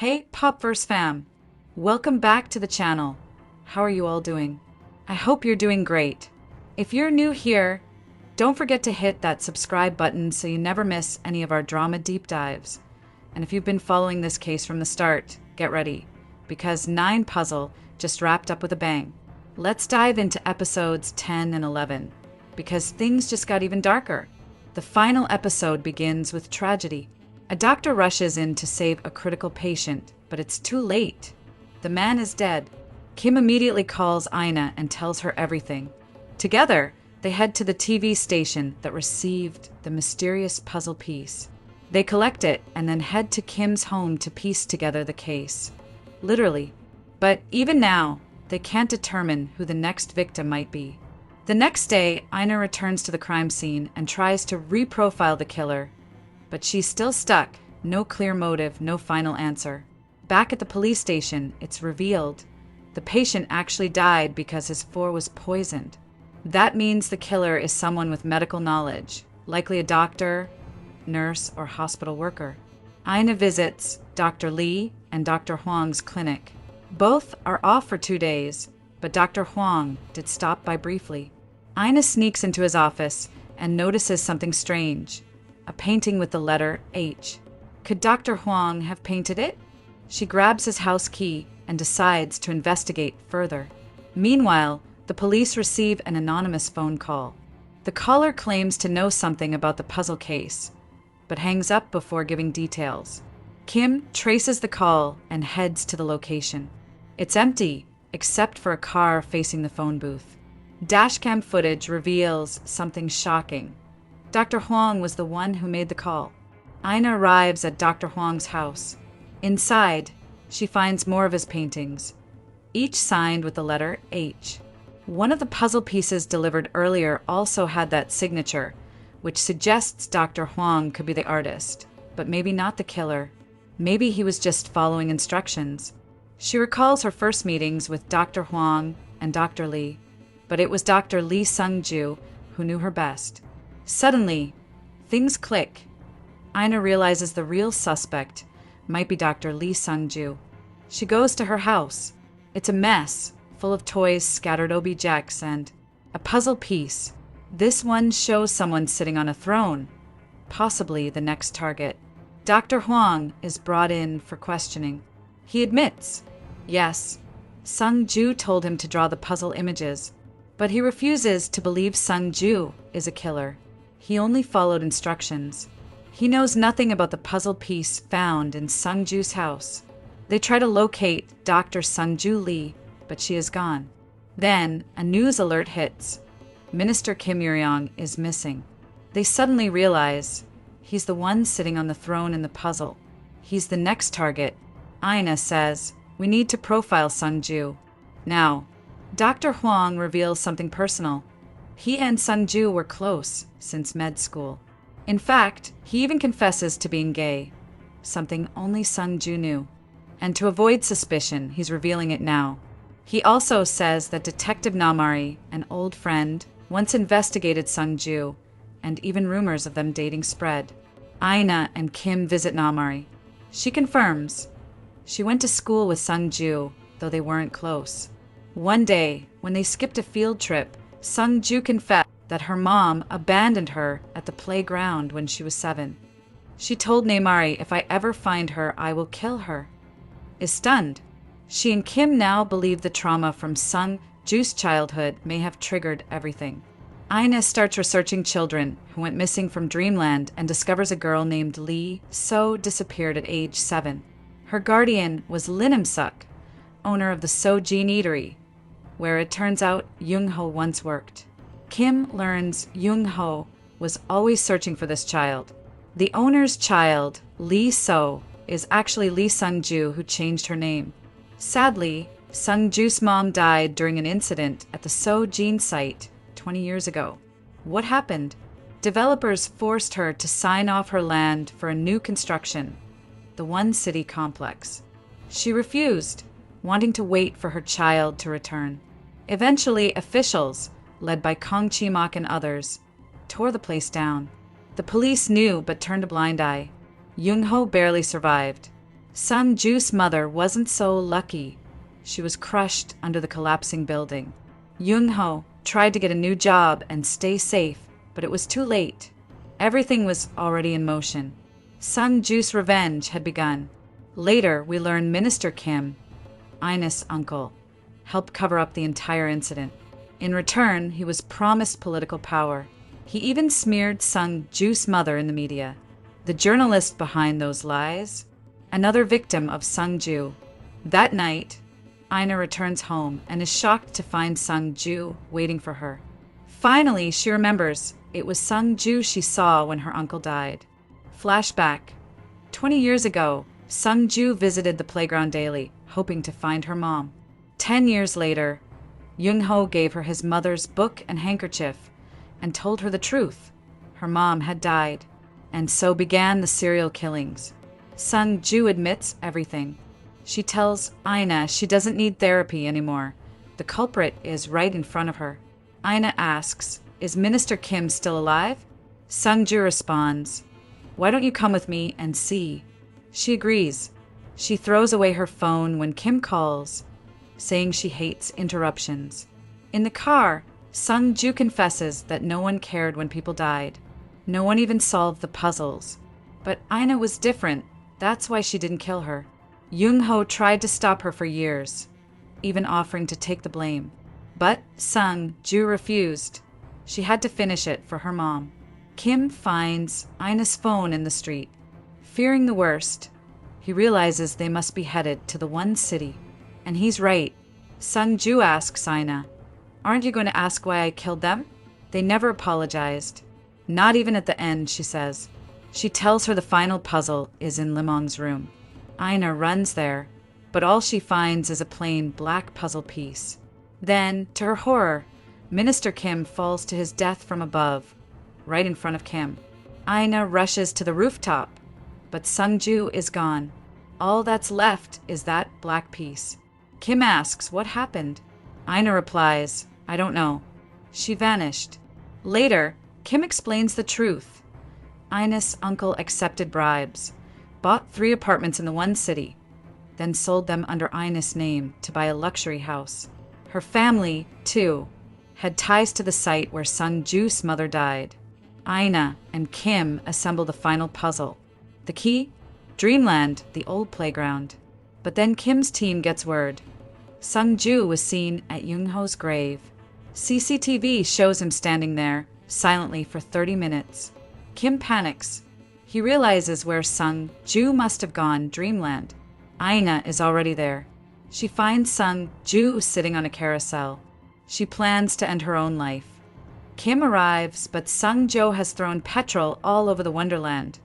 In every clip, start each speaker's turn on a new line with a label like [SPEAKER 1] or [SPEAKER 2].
[SPEAKER 1] Hey, Popverse fam! Welcome back to the channel. How are you all doing? I hope you're doing great. If you're new here, don't forget to hit that subscribe button so you never miss any of our drama deep dives. And if you've been following this case from the start, get ready, because 9 Puzzle just wrapped up with a bang. Let's dive into episodes 10 and 11, because things just got even darker. The final episode begins with tragedy. A doctor rushes in to save a critical patient, but it's too late. The man is dead. Kim immediately calls Ina and tells her everything. Together, they head to the TV station that received the mysterious puzzle piece. They collect it and then head to Kim's home to piece together the case. Literally. But even now, they can't determine who the next victim might be. The next day, Ina returns to the crime scene and tries to reprofile the killer. But she's still stuck. No clear motive, no final answer. Back at the police station, it's revealed the patient actually died because his four was poisoned. That means the killer is someone with medical knowledge, likely a doctor, nurse, or hospital worker. Ina visits Dr. Lee and Dr. Huang's clinic. Both are off for 2 days, but Dr. Huang did stop by briefly. Ina sneaks into his office and notices something strange. A painting with the letter H. Could Dr. Huang have painted it? She grabs his house key and decides to investigate further. Meanwhile, the police receive an anonymous phone call. The caller claims to know something about the puzzle case, but hangs up before giving details. Kim traces the call and heads to the location. It's empty, except for a car facing the phone booth. Dashcam footage reveals something shocking. Dr. Huang was the one who made the call. Ina arrives at Dr. Huang's house. Inside, she finds more of his paintings, each signed with the letter H. One of the puzzle pieces delivered earlier also had that signature, which suggests Dr. Huang could be the artist, but maybe not the killer. Maybe he was just following instructions. She recalls her first meetings with Dr. Huang and Dr. Lee, but it was Dr. Lee Sungjoo who knew her best. Suddenly, things click. Ina realizes the real suspect might be Dr. Lee Sungjoo. She goes to her house. It's a mess, full of toys, scattered objects, and a puzzle piece. This one shows someone sitting on a throne, possibly the next target. Dr. Huang is brought in for questioning. He admits, yes, Sungjoo told him to draw the puzzle images, but he refuses to believe Sungjoo is a killer. He only followed instructions. He knows nothing about the puzzle piece found in Sungjoo's house. They try to locate Dr. Sungjoo Lee, but she is gone. Then, a news alert hits. Minister Kim Young is missing. They suddenly realize he's the one sitting on the throne in the puzzle. He's the next target. Ina says, "We need to profile Sungjoo." Now, Dr. Huang reveals something personal. He and Sungjoo were close since med school. In fact, he even confesses to being gay, something only Sungjoo knew. And to avoid suspicion, he's revealing it now. He also says that Detective Namari, an old friend, once investigated Sungjoo, and even rumors of them dating spread. Ina and Kim visit Namari. She confirms she went to school with Sungjoo, though they weren't close. One day, when they skipped a field trip, Sungjoo confessed that her mom abandoned her at the playground when she was 7. She told Namari, "If I ever find her, I will kill her." Is stunned. She and Kim now believe the trauma from Sungjoo's childhood may have triggered everything. Ina starts researching children who went missing from Dreamland and discovers a girl named Lee So disappeared at age 7. Her guardian was Lim Suk, owner of the Sojin Eatery, where it turns out Jung-ho once worked. Kim learns Jung-ho was always searching for this child. The owner's child, Lee So, is actually Lee Sungjoo, who changed her name. Sadly, Sungjoo's mom died during an incident at the Sojin site 20 years ago. What happened? Developers forced her to sign off her land for a new construction, the One City complex. She refused, wanting to wait for her child to return. Eventually, officials, led by Kong Chi-mak and others, tore the place down. The police knew but turned a blind eye. Jung-ho barely survived. Sungjoo's mother wasn't so lucky. She was crushed under the collapsing building. Young-ho tried to get a new job and stay safe, but it was too late. Everything was already in motion. Sungjoo's revenge had begun. Later, we learn Minister Kim, Ina's uncle, helped cover up the entire incident. In return, he was promised political power. He even smeared Sungjoo's mother in the media. The journalist behind those lies, another victim of Sungjoo. That night, Ina returns home and is shocked to find Sungjoo waiting for her. Finally, she remembers it was Sungjoo she saw when her uncle died. Flashback. 20 years ago, Sungjoo visited the playground daily, hoping to find her mom. 10 years later, Young-ho gave her his mother's book and handkerchief and told her the truth. Her mom had died. And so began the serial killings. Sungjoo admits everything. She tells Ina she doesn't need therapy anymore. The culprit is right in front of her. Ina asks, "Is Minister Kim still alive?" Sungjoo responds, "Why don't you come with me and see?" She agrees. She throws away her phone when Kim calls, saying she hates interruptions. In the car, Sungjoo confesses that no one cared when people died. No one even solved the puzzles. But Ina was different. That's why she didn't kill her. Young-ho tried to stop her for years, even offering to take the blame. But Sungjoo refused. She had to finish it for her mom. Kim finds Ina's phone in the street. Fearing the worst, he realizes they must be headed to the one city. And he's right. Sungjoo asks Ina, "Aren't you going to ask why I killed them?" They never apologized. Not even at the end, she says. She tells her the final puzzle is in Limong's room. Ina runs there, but all she finds is a plain black puzzle piece. Then, to her horror, Minister Kim falls to his death from above, right in front of Kim. Ina rushes to the rooftop, but Sungjoo is gone. All that's left is that black piece. Kim asks what happened. Ina replies, "I don't know. She vanished." Later, Kim explains the truth. Ina's uncle accepted bribes, bought 3 apartments in the one city, then sold them under Ina's name to buy a luxury house. Her family, too, had ties to the site where Sungjoo's mother died. Ina and Kim assemble the final puzzle. The key? Dreamland, the old playground. But then Kim's team gets word. Sungjoo was seen at Young-ho's grave. CCTV shows him standing there, silently for 30 minutes. Kim panics. He realizes where Sungjoo must have gone, Dreamland. Ina is already there. She finds Sungjoo sitting on a carousel. She plans to end her own life. Kim arrives, but Sungjoo has thrown petrol all over the wonderland.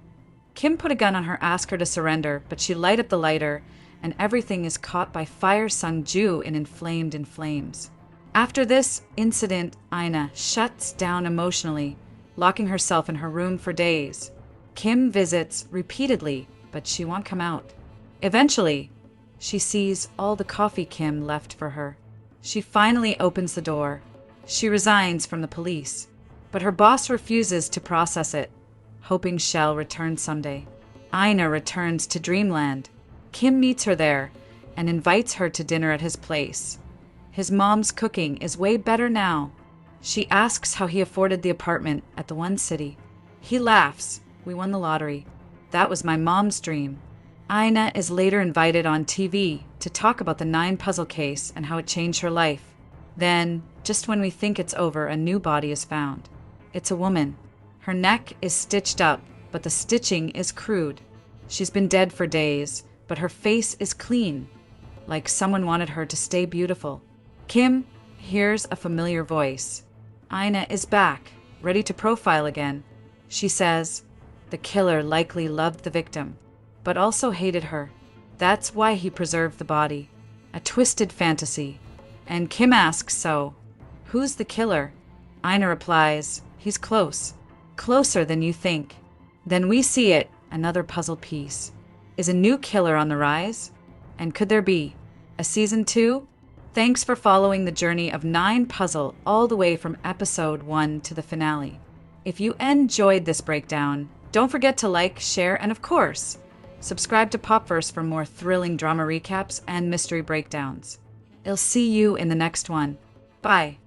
[SPEAKER 1] Kim put a gun on her, ask her to surrender, but she light up the lighter, and everything is caught by fire Sungjoo and inflamed in flames. After this incident, Ina shuts down emotionally, locking herself in her room for days. Kim visits repeatedly, but she won't come out. Eventually, she sees all the coffee Kim left for her. She finally opens the door. She resigns from the police, but her boss refuses to process it, hoping she'll return someday. Ina returns to Dreamland. Kim meets her there and invites her to dinner at his place. His mom's cooking is way better now. She asks how he afforded the apartment at the one city. He laughs. "We won the lottery. That was my mom's dream." Ina is later invited on TV to talk about the 9 puzzle case and how it changed her life. Then, just when we think it's over, a new body is found. It's a woman. Her neck is stitched up, but the stitching is crude. She's been dead for days, but her face is clean, like someone wanted her to stay beautiful. Kim hears a familiar voice. Ina is back, ready to profile again. She says, the killer likely loved the victim, but also hated her. That's why he preserved the body. A twisted fantasy. And Kim asks, so, who's the killer? Ina replies, he's close. Closer than you think. Then we see it, another puzzle piece. Is a new killer on the rise? And could there be a season 2? Thanks for following the journey of 9 puzzle all the way from episode 1 to the finale. If you enjoyed this breakdown, don't forget to like, share, and of course, Subscribe to Popverse for more thrilling drama recaps and mystery breakdowns. I'll see you in the next one. Bye.